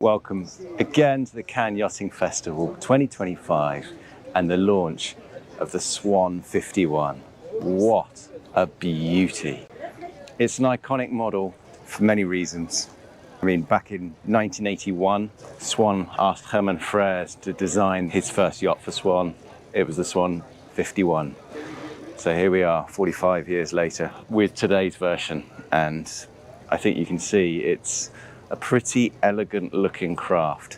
Welcome again to the Cannes Yachting Festival 2025 and the launch of the Swan 51. What a beauty. It's an iconic model for many reasons. I mean, back in 1981, Swan asked Herman Frères to design his first yacht for Swan. It was the Swan 51. So here we are 45 years later with today's version, and I think you can see it's a pretty elegant looking craft.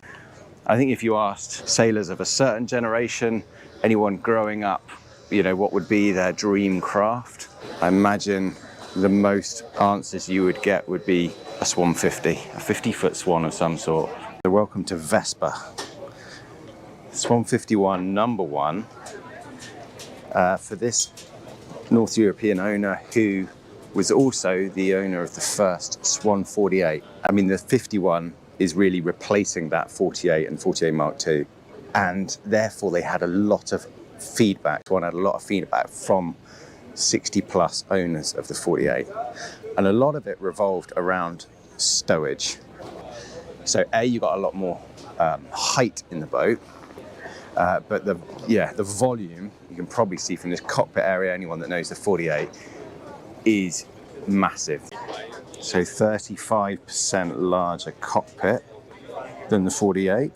I think if you asked sailors of a certain generation, anyone growing up, what would be their dream craft, I imagine the most answers you would get would be a Swan 50, a 50-foot Swan of some sort. So welcome to Vespa. Swan 51 number one for this North European owner who was also the owner of the first Swan 48. I mean, the 51 is really replacing that 48 and 48 Mark II. And therefore they had a lot of feedback. Swan had a lot of feedback from 60 plus owners of the 48. And a lot of it revolved around stowage. So you got a lot more height in the boat, but the volume, you can probably see from this cockpit area, anyone that knows the 48, is massive. So 35% larger cockpit than the 48,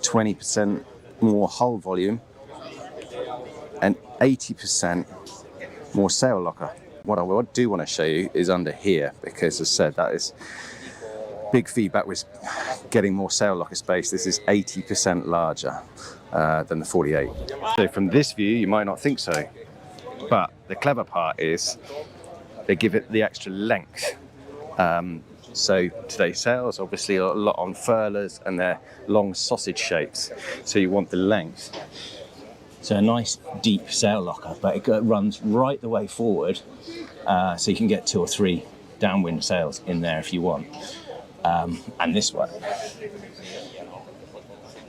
20% more hull volume, and 80% more sail locker. What I do want to show you is under here, because as I said, that is big feedback, was getting more sail locker space. This is 80% larger than the 48. So from this view, you might not think so, but the clever part is they give it the extra length. So today's sails, obviously a lot on furlers, and they're long sausage shapes. So you want the length. So a nice deep sail locker, but it runs right the way forward. So you can get 2 or 3 downwind sails in there if you want. And this one,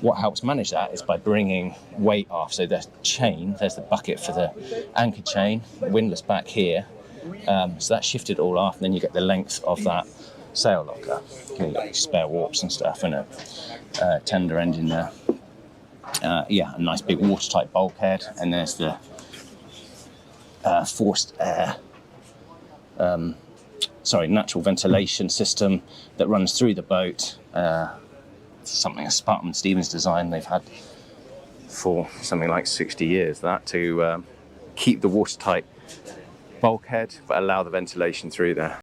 what helps manage that is by bringing weight off. So the chain, there's the bucket for the anchor chain, windlass back here. So that shifted all off, and then you get the length of that sail locker. You've got spare warps and stuff, and a tender end in there. A nice big watertight bulkhead, and there's the forced air, natural ventilation system that runs through the boat. Something a Spartan Stevens design they've had for something like 60 years, that to keep the watertight bulkhead but allow the ventilation through there.